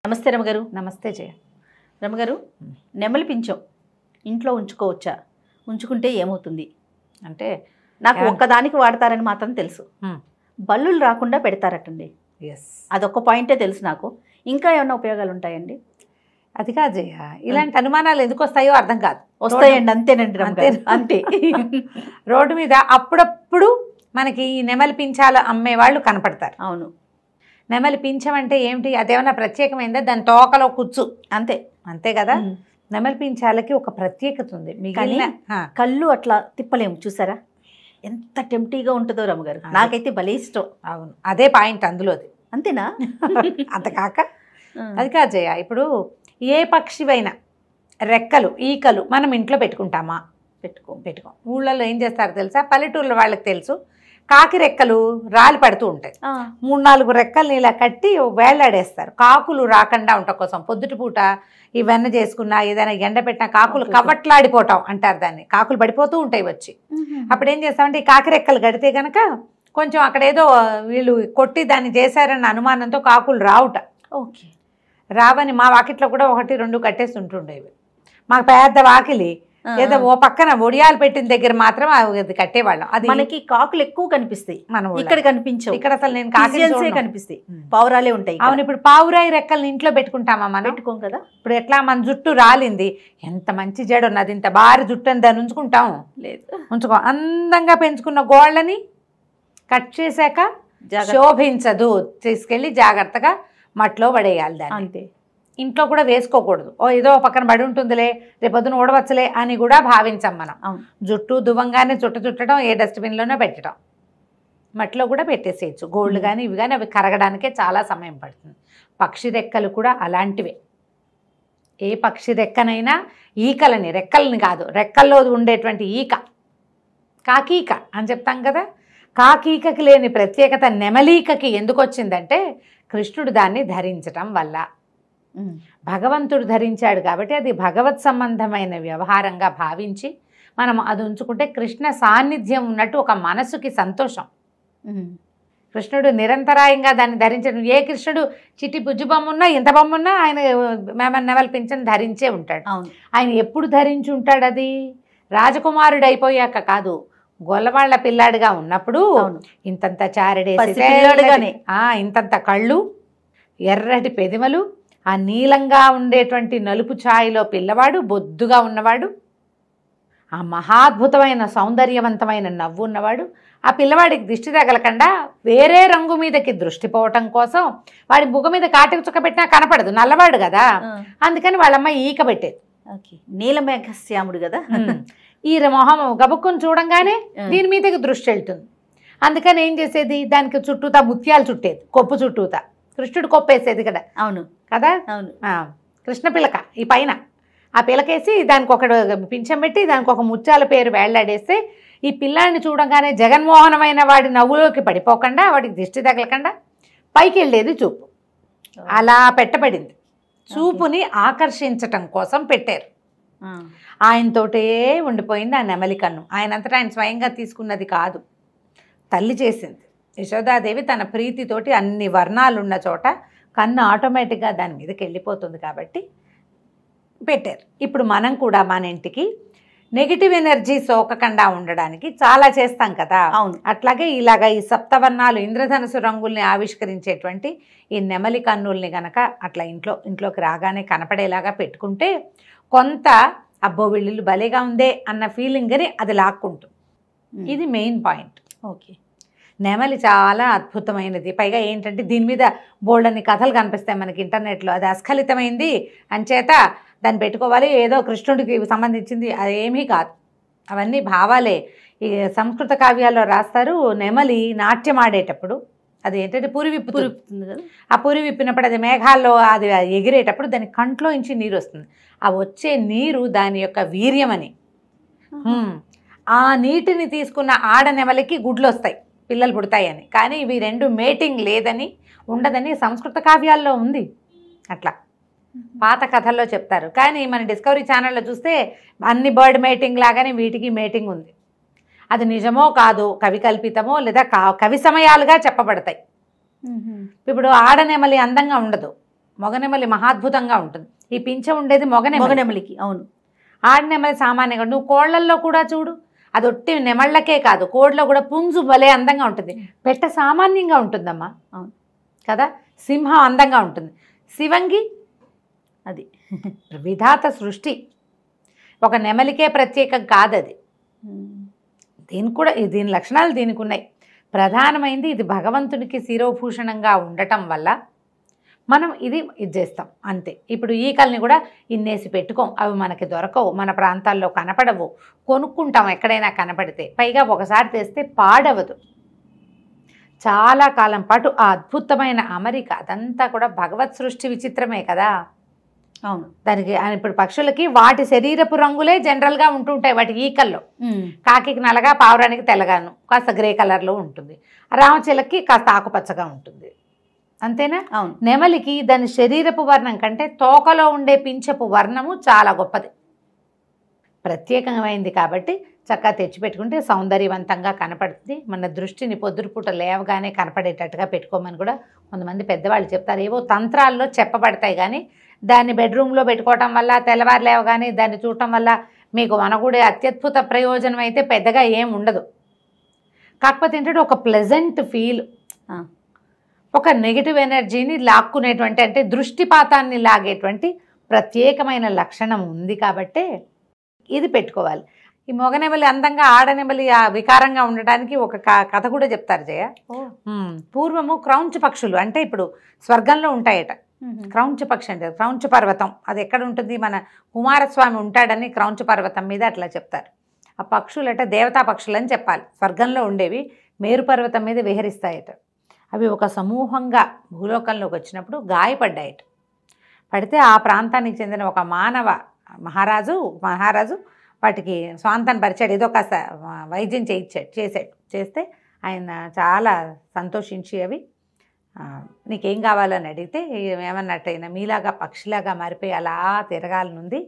నమస్తే రమగారు. నమస్తే జయ. రమగారు, నెమలి పించం ఇంట్లో ఉంచుకోవచ్చా? ఉంచుకుంటే ఏమవుతుంది? అంటే నాకు ఒక్కదానికి వాడతారని మాత్రం తెలుసు, బల్లులు రాకుండా పెడతారటండి. అదొక్క పాయింటే తెలుసు నాకు. ఇంకా ఏమైనా ఉపయోగాలు ఉంటాయండి? అది కాదు జయ, ఇలాంటి అనుమానాలు ఎందుకు వస్తాయో అర్థం కాదు. వస్తాయండి, అంతేనండి రమగారు, అంతే. రోడ్డు మీద అప్పుడప్పుడు మనకి ఈ నెమలి పించాలు అమ్మే వాళ్ళు కనపడతారు. అవును. నెమలి పించం అంటే ఏమిటి? అదేమన్నా ప్రత్యేకమైందా? దాని తోకలో కుచ్చు, అంతే అంతే కదా. నెమలి పించాలకి ఒక ప్రత్యేకత ఉంది. మిగిలిన కళ్ళు అట్లా తిప్పలేము, చూసారా ఎంత టెంప్టీగా ఉంటుందో రమగారు. నాకైతే భలే ఇష్టం. అవును, అదే పాయింట్ అందులోది. అంతేనా? అంత కాక అది కాదు జయ, ఇప్పుడు ఏ పక్షివైనా రెక్కలు ఈకలు మనం ఇంట్లో పెట్టుకుంటామా? పెట్టుకోం. ఊళ్ళల్లో ఏం చేస్తారో తెలుసా? పల్లెటూళ్ళ వాళ్ళకి తెలుసు, కాకి రెక్కలు రాలి పడుతూ ఉంటాయి. 3-4 రెక్కల్ని ఇలా కట్టి వేళ్లాడేస్తారు, కాకులు రాకుండా ఉండటం కోసం. పొద్దుటి పూట ఇవన్నీ చేసుకున్నా ఏదైనా ఎండ పెట్టినా కాకులు కవట్లాడిపోవటం అంటారు దాన్ని. కాకులు పడిపోతూ ఉంటాయి వచ్చి. అప్పుడు ఏం చేస్తామంటే ఈ కాకి రెక్కలు కడితే కనుక కొంచెం అక్కడేదో వీళ్ళు కొట్టి దాన్ని చేశారన్న అనుమానంతో కాకులు రావుట. ఓకే. రావని మా వాకిట్లో కూడా 1-2 కట్టేసి ఉంటుండేవి. మాకు పెద్ద వాకిలి, ఏదో ఓ పక్కన ఒడియాలు పెట్టిన దగ్గర మాత్రం అది కట్టేవాళ్ళం. అది మనకి కాకులు ఎక్కువ కనిపిస్తాయి, మనం ఇక్కడ కనిపించవు. ఇక్కడ అసలు నేను కాకి కనిపిస్తాయి, పావురాలే ఉంటాయి. అవును. ఇప్పుడు పావురాయి రెక్కల్ని ఇంట్లో పెట్టుకుంటామా? మనం పెట్టుకోం కదా. ఇప్పుడు ఎట్లా మన జుట్టు రాలింది, ఎంత మంచి జడ ఉన్నది, ఇంత భారీ జుట్టు అని దాన్ని ఉంచుకుంటాం? లేదు, ఉంచుకో. అందంగా పెంచుకున్న గోళ్ళని కట్ చేశాక శోభించదు, తీసుకెళ్ళి జాగ్రత్తగా మట్లో పడేయాలి దాన్ని. అంతే. ఇంట్లో కూడా వేసుకోకూడదు. ఏదో పక్కన పడి ఉంటుందిలే, రేపొద్దున ఊడవచ్చులే అని కూడా భావించాం మనం. జుట్టు దువ్వంగానే చుట్టడం, ఏ డస్ట్బిన్లోనో పెట్టడం. మట్లో కూడా పెట్టేసేయచ్చు. గోల్డ్ కానీ ఇవి కానీ అవి కరగడానికే చాలా సమయం పడుతుంది. పక్షి రెక్కలు కూడా అలాంటివే. ఏ పక్షి రెక్కనైనా ఈకలని, రెక్కలని కాదు, రెక్కల్లో ఉండేటువంటి ఈక, కాకీక అని చెప్తాం కదా. కాకీకకి లేని ప్రత్యేకత నెమలీకకి ఎందుకు వచ్చిందంటే కృష్ణుడు దాన్ని ధరించటం వల్ల. భగవంతుడు ధరించాడు కాబట్టి అది భగవత్ సంబంధమైన వ్యవహారంగా భావించి మనం అది ఉంచుకుంటే కృష్ణ సాన్నిధ్యం ఉన్నట్టు ఒక మనసుకి సంతోషం. కృష్ణుడు నిరంతరాయంగా దాన్ని ధరించడం. ఏ కృష్ణుడు చిట్టి బుజ్జు బొమ్మ ఉన్నా ఇంత బొమ్మ ఉన్నా ఆయన నెమలి పింఛను ధరించే ఉంటాడు. ఆయన ఎప్పుడు ధరించి ఉంటాడు? అది రాజకుమారుడు అయిపోయాక కాదు, గొల్లవాళ్ల పిల్లాడిగా ఉన్నప్పుడు ఇంతంత చారడేసి, ఇంతంత కళ్ళు, ఎర్రటి పెదిమలు, ఆ నీలంగా ఉండేటువంటి నలుపు ఛాయలో పిల్లవాడు, బొద్దుగా ఉన్నవాడు, ఆ మహాద్భుతమైన సౌందర్యవంతమైన నవ్వు ఉన్నవాడు. ఆ పిల్లవాడికి దిష్టి తగలకుండా వేరే రంగు మీదకి దృష్టి పోవటం కోసం వాడి బుగ్గ మీద కాటికి చుక్క పెట్టినా కనపడదు, నల్లవాడు కదా. అందుకని వాళ్ళమ్మ ఈక పెట్టేది. నీలమేఘశ్యాముడు కదా. ఈ మొహం గబుక్కుని చూడంగానే దీని మీదకి దృష్టి వెళ్తుంది. అందుకని ఏం చేసేది, దానికి చుట్టూతా ముత్యాలు చుట్టేది, కొప్పు చుట్టూతా. కృష్ణుడు కొప్పేసేది కదా. అవును కదా. అవును. కృష్ణ పిలక ఈ పైన ఆ పిలకేసి దానికి ఒక పింఛం పెట్టి దానికి ఒక ముత్యాల పేరు వేళ్లాడేస్తే ఈ పిల్లాడిని చూడగానే జగన్మోహనమైన వాడి నవ్వులోకి పడిపోకుండా, వాడికి దిష్టి తగలకుండా పైకి వెళ్ళేది చూపు. అలా పెట్టబడింది. చూపుని ఆకర్షించటం కోసం పెట్టారు. ఆయనతోటే ఉండిపోయింది ఆ నెమలి కన్ను. ఆయనంతటా ఆయన స్వయంగా తీసుకున్నది కాదు, తల్లి చేసింది. యశోదాదేవి తన ప్రీతితోటి అన్ని వర్ణాలున్న చోట కన్ను ఆటోమేటిక్గా దాని మీదకి వెళ్ళిపోతుంది కాబట్టి పెట్టారు. ఇప్పుడు మనం కూడా మన ఇంటికి నెగిటివ్ ఎనర్జీ సోకకుండా ఉండడానికి చాలా చేస్తాం కదా. అవును. అట్లాగే ఇలాగ ఈ సప్తవర్ణాలు ఇంద్రధనుసు రంగుల్ని ఆవిష్కరించేటువంటి ఈ నెమలి కన్నుల్ని గనక అట్లా ఇంట్లోకి రాగానే కనపడేలాగా పెట్టుకుంటే కొంత అబ్బో వీళ్ళు భలేగా ఉందే అన్న ఫీలింగ్ని అది లాక్కుంటుంది. ఇది మెయిన్ పాయింట్. ఓకే. నెమలి చాలా అద్భుతమైనది. పైగా ఏంటంటే దీని మీద బోల్డన్ని కథలు కనిపిస్తాయి మనకి ఇంటర్నెట్లో. అది అస్ఖలితమైంది అంచేత దాన్ని పెట్టుకోవాలి, ఏదో కృష్ణుడికి సంబంధించింది, అదేమీ కాదు. అవన్నీ భావాలే. ఈ సంస్కృత కావ్యాల్లో రాస్తారు, నెమలి నాట్యం ఆడేటప్పుడు అది ఏంటంటే పురి విప్పుతుంది కదా. ఆ పురి విప్పినప్పుడు అది మేఘాల్లో అది ఎగిరేటప్పుడు దాని కంట్లో నుంచి నీరు వస్తుంది. ఆ వచ్చే నీరు దాని యొక్క వీర్యమని. ఆ నీటిని తీసుకున్న ఆడ నెమలికి గుడ్లు వస్తాయి, పిల్లలు పుడతాయని. కానీ ఇవి రెండు మేటింగ్ లేదని, ఉండదని సంస్కృత కావ్యాల్లో ఉంది. అట్లా పాత కథల్లో చెప్తారు. కానీ మన డిస్కవరీ ఛానల్లో చూస్తే అన్ని బర్డ్ మేటింగ్ లాగానే వీటికి మేటింగ్ ఉంది. అది నిజమో కాదో, కవి కల్పితమో లేదా కవి సమయాలుగా చెప్పబడతాయి. ఇప్పుడు ఆడనెమలి అందంగా ఉండదు, మొగనెమలి మహాద్భుతంగా ఉంటుంది. ఈ పింఛ ఉండేది మొగనెమలికి. అవును. ఆడనెమలి సామాన్యంగా నువ్వు కోళ్లల్లో కూడా చూడు, అది ఒట్టి నెమళ్ళకే కాదు, కోడిలో కూడా పుంజు భలే అందంగా ఉంటుంది. పెట్ట సామాన్యంగా ఉంటుందమ్మా. అవును కదా. సింహం అందంగా ఉంటుంది. శివంగి అది విధాత సృష్టి, ఒక నెమలికే ప్రత్యేకం కాదు అది. దీనికి కూడా దీని లక్షణాలు దీనికి ఉన్నాయి. ప్రధానమైంది ఇది భగవంతునికి శిరోభూషణంగా ఉండటం వల్ల మనం ఇది చేస్తాం అంతే. ఇప్పుడు ఈకల్ని కూడా ఇన్నేసి పెట్టుకోం, అవి మనకి దొరకవు, మన ప్రాంతాల్లో కనపడవు, కొనుక్కుంటాం ఎక్కడైనా కనపడితే. పైగా ఒకసారి తెస్తే పాడవదు, చాలా కాలం పాటు ఆ అద్భుతమైన అమరిక. అదంతా కూడా భగవత్ సృష్టి విచిత్రమే కదా. అవును. దానికి ఇప్పుడు పక్షులకి వాటి శరీరపు రంగులే జనరల్గా ఉంటుంటాయి. వాటి ఈకల్లో కాకికి నల్లగా, పావురానికి తెల్లగాను, కాస్త గ్రే కలర్లో ఉంటుంది. రామచిలకి కాస్త ఆకుపచ్చగా ఉంటుంది, అంతేనా. అవును. నెమలికి దాని శరీరపు వర్ణం కంటే తోకలో ఉండే పింఛపు వర్ణము చాలా గొప్పది, ప్రత్యేకమైంది. కాబట్టి చక్కగా తెచ్చిపెట్టుకుంటే సౌందర్యవంతంగా కనపడుతుంది. మన దృష్టిని పొద్దురుపూట లేవగానే కనపడేటట్టుగా పెట్టుకోమని కూడా కొంతమంది పెద్దవాళ్ళు చెప్తారు. ఏవో తంత్రాల్లో చెప్పబడతాయి, కానీ దాన్ని బెడ్రూమ్లో పెట్టుకోవటం వల్ల తెల్లవారు లేవగానే దాన్ని చూడటం వల్ల మీకు మనగూడే అత్యద్భుత ప్రయోజనం అయితే పెద్దగా ఏం ఉండదు. కాకపోతే ఏంటంటే ఒక ప్లెజెంట్ ఫీల్, ఒక నెగిటివ్ ఎనర్జీని లాక్కునేటువంటి, అంటే దృష్టిపాతాన్ని లాగేటువంటి ప్రత్యేకమైన లక్షణం ఉంది. కాబట్టే ఇది పెట్టుకోవాలి. ఈ మొగనెమలి అందంగా, ఆడనెమలి వికారంగా ఉండడానికి ఒక కథ కూడా చెప్తారు జయ. పూర్వము క్రౌంచ పక్షులు అంటే ఇప్పుడు స్వర్గంలో ఉంటాయట. క్రౌంచ పక్షి అంటే క్రౌంచ పర్వతం, అది ఎక్కడ ఉంటుంది, మన కుమారస్వామి ఉంటాడని క్రౌంచ పర్వతం మీద అట్లా చెప్తారు. ఆ పక్షులట దేవతా పక్షులు అని చెప్పాలి, స్వర్గంలో ఉండేవి, మేరు పర్వతం మీద విహరిస్తాయట. అవి ఒక సమూహంగా భూలోకంలోకి వచ్చినప్పుడు గాయపడ్డాయట. పడితే ఆ ప్రాంతానికి చెందిన ఒక మహారాజు వాటికి స్వాంతాన్ని పరిచాడు, ఏదో కాస్త వైద్యం చేస్తే ఆయన చాలా సంతోషించి అవి నీకేం కావాలని అడిగితే ఏమన్నట్టయినా మీలాగా పక్షిలాగా మారిపోయి అలా తిరగాలనుంది,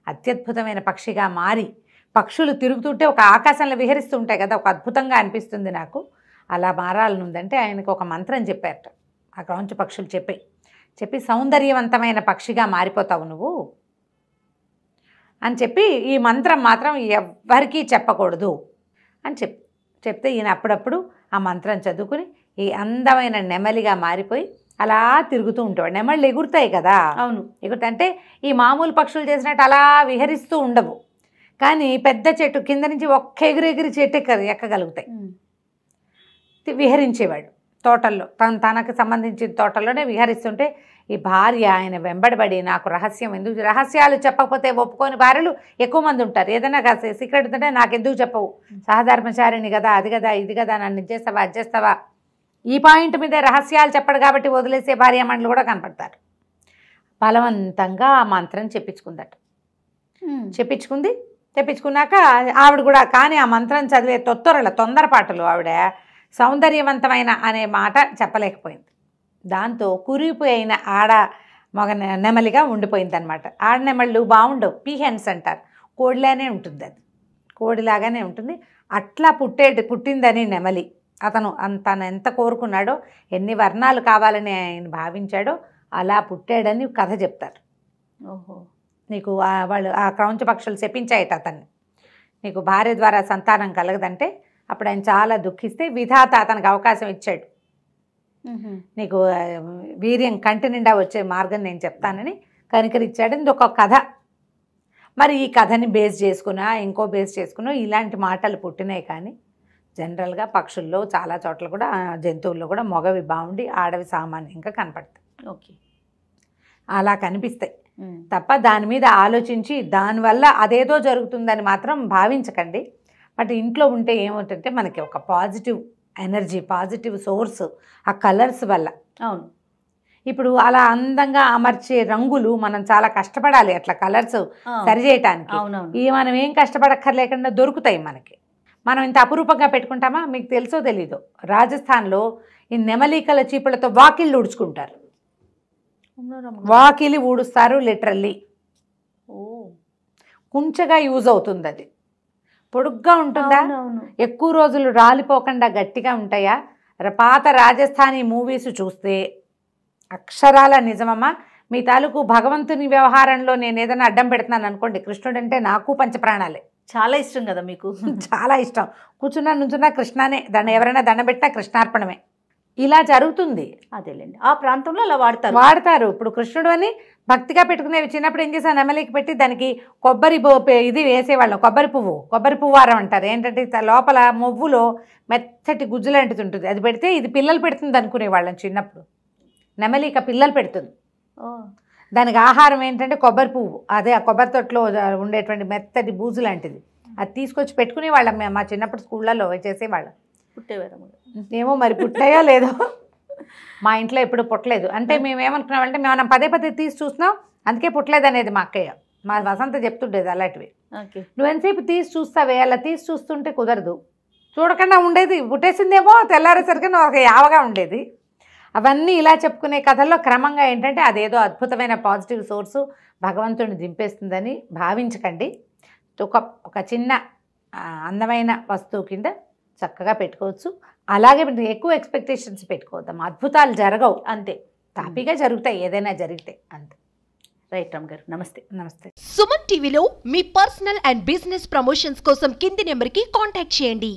అత్యద్భుతమైన పక్షిగా మారి, పక్షులు తిరుగుతుంటే ఒక ఆకాశంలో విహరిస్తూ ఉంటాయి కదా, ఒక అద్భుతంగా అనిపిస్తుంది నాకు, అలా మారాలనుందంటే ఆయనకు ఒక మంత్రం చెప్పారట. ఆ క్రౌంచ పక్షులు చెప్పి సౌందర్యవంతమైన పక్షిగా మారిపోతావు నువ్వు అని చెప్పి, ఈ మంత్రం మాత్రం ఎవ్వరికీ చెప్పకూడదు అని చెప్తే ఈయన అప్పుడప్పుడు ఆ మంత్రం చదువుకుని ఈ అందమైన నెమలిగా మారిపోయి అలా తిరుగుతూ ఉంటాడు. నెమళ్ళు ఎగురుతాయి కదా. అవును, ఎగురుతాయంటే ఈ మామూలు పక్షులు చేసినట్టు అలా విహరిస్తూ ఉండవు, కానీ పెద్ద చెట్టు కింద నుంచి ఒక్క ఎగిరి చెట్టు ఎక్కగలుగుతాయి. విహరించేవాడు తోటల్లో, తనకు సంబంధించిన తోటల్లోనే విహరిస్తుంటే ఈ భార్య ఆయన వెంబడబడి నాకు రహస్యం ఎందుకు, రహస్యాలు చెప్పకపోతే ఒప్పుకోని భార్యలు ఎక్కువ మంది ఉంటారు. ఏదైనా కాస్త సీక్రెట్ ఉంటే నాకెందుకు చెప్పవు, సహధర్మచారిణి కదా, అది కదా ఇది కదా, నన్ను ఇచ్చేస్తావా అడ్చేస్తావా, ఈ పాయింట్ మీదే రహస్యాలు చెప్పడు కాబట్టి వదిలేసే భార్యామండలు కూడా కనపడతారు. బలవంతంగా ఆ మంత్రం చెప్పించుకున్నాక ఆవిడ కూడా, కానీ ఆ మంత్రం చదివే తొందరపాటులు ఆవిడ సౌందర్యవంతమైన అనే మాట చెప్పలేకపోయింది. దాంతో కురిగిపోయిన మగ నెమలిగా ఉండిపోయింది అనమాట. ఆడనెమళ్ళు బాగుండవు, పీహెన్స్ అంటారు, కోడిలానే ఉంటుంది, అది కోడిలాగానే ఉంటుంది. అట్లా పుట్టిందని నెమలి తను ఎంత కోరుకున్నాడో, ఎన్ని వర్ణాలు కావాలని ఆయన భావించాడో అలా పుట్టాడని కథ చెప్తారు. ఓహో, నీకు వాళ్ళు ఆ క్రౌంచ పక్షులు చెప్పించాయట అతన్ని, నీకు భార్య ద్వారా సంతానం కలగదంటే అప్పుడు ఆయన చాలా దుఃఖిస్తే విధాత అతనికి అవకాశం ఇచ్చాడు, నీకు వీర్యం కంటి నిండా వచ్చే మార్గం నేను చెప్తానని కనికరిచ్చాడు. ఇది ఒక కథ. మరి ఈ కథని బేస్ చేసుకున్నా ఇంకో బేస్ చేసుకున్నా ఇలాంటి మాటలు పుట్టినాయి. కానీ జనరల్గా పక్షుల్లో చాలా చోట్ల కూడా, జంతువుల్లో కూడా మగవి బాగుండి ఆడవి సామాన్యంగా కనపడతాయి. ఓకే, అలా కనిపిస్తాయి తప్ప దాని మీద ఆలోచించి దానివల్ల అదేదో జరుగుతుందని మాత్రం భావించకండి. బట్ ఇంట్లో ఉంటే ఏమవుతుందంటే మనకి ఒక పాజిటివ్ ఎనర్జీ, పాజిటివ్ సోర్స్ ఆ కలర్స్ వల్ల. అవును, ఇప్పుడు అలా అందంగా అమర్చే రంగులు మనం చాలా కష్టపడాలి అట్లా కలర్స్ సరి చేయటానికి. ఇవి మనం ఏం కష్టపడక్కర్లేకుండా దొరుకుతాయి మనకి. మనం ఇంత అపురూపంగా పెట్టుకుంటామా, మీకు తెలుసో తెలీదో, రాజస్థాన్లో ఈ నెమలికల చీపులతో వాకిళ్ళు ఊడ్చుకుంటారు. వాకిలి ఊడుస్తారు లిటరల్లీ. కుంచగా యూజ్ అవుతుంది, అది పొడుగ్గా ఉంటుందా, ఎక్కువ రోజులు రాలిపోకుండా గట్టిగా ఉంటాయా. పాత రాజస్థానీ మూవీస్ చూస్తే అక్షరాల నిజమమ్మా. మీ తాలూకు భగవంతుని వ్యవహారంలో నేను ఏదైనా అడ్డం పెడుతున్నాను అనుకోండి, కృష్ణుడు అంటే నాకు పంచప్రాణాలే, చాలా ఇష్టం కదా మీకు. చాలా ఇష్టం. కూర్చున్నా నుంచున్నా కృష్ణానే, ఎవరైనా దండం పెట్టినా కృష్ణార్పణమే. ఇలా జరుగుతుంది. అదేలేండి, ఆ ప్రాంతంలో అలా వాడతారు. ఇప్పుడు కృష్ణుడు అని భక్తిగా పెట్టుకునేవి. చిన్నప్పుడు ఏం చేశాను, నెమలికి పెట్టి దానికి కొబ్బరి ఇది వేసేవాళ్ళం, కొబ్బరి పువ్వు వారం అంటారు. ఏంటంటే లోపల మొవ్వులో మెత్తటి గుజ్జు లాంటిది ఉంటుంది, అది పెడితే ఇది పిల్లలు పెడుతుంది అనుకునేవాళ్ళం చిన్నప్పుడు. నెమలిక పిల్లలు పెడుతుంది. దానికి ఆహారం ఏంటంటే కొబ్బరి పువ్వు, అదే ఆ కొబ్బరి తొట్లో ఉండేటువంటి మెత్తటి బూజు లాంటిది. అది తీసుకొచ్చి పెట్టుకునే వాళ్ళం మేము మా చిన్నప్పుడు స్కూళ్ళల్లో చేసేవాళ్ళం. ఏమో మరి పుట్టాయో లేదో, మా ఇంట్లో ఎప్పుడు పుట్టలేదు. అంటే మేము ఏమనుకున్నామంటే మేము పదే పదే తీసి చూస్తున్నాం, అందుకే పుట్టలేదు అనేది మా అక్కయ్య, మా వసంత చెప్తుండేది అలాంటివి. నువ్వు ఎంతసేపు తీసి చూస్తావే, అలా తీసి చూస్తుంటే కుదరదు, చూడకుండా ఉండేది, పుట్టేసిందేమో తెల్లారేసరికి ఒక యావగా ఉండేది. అవన్నీ ఇలా చెప్పుకునే కథల్లో క్రమంగా ఏంటంటే అదేదో అద్భుతమైన పాజిటివ్ సోర్సు భగవంతుడిని దింపేస్తుందని భావించకండి. ఒక చిన్న అందమైన వస్తువు కింద చక్కగా పెట్టుకోవచ్చు. అలాగే ఎక్కువ ఎక్స్పెక్టేషన్స్ పెట్టుకోవద్దాం, అద్భుతాలు జరగవు, అంతే, తాపీగా జరుగుతాయి ఏదైనా జరిగితే, అంతే. రైట్ రామ్ గారు, నమస్తే. నమస్తే. సుమన్ టీవీలో మీ పర్సనల్ అండ్ బిజినెస్ ప్రమోషన్స్ కోసం కింది నెంబర్కి కాంటాక్ట్ చేయండి.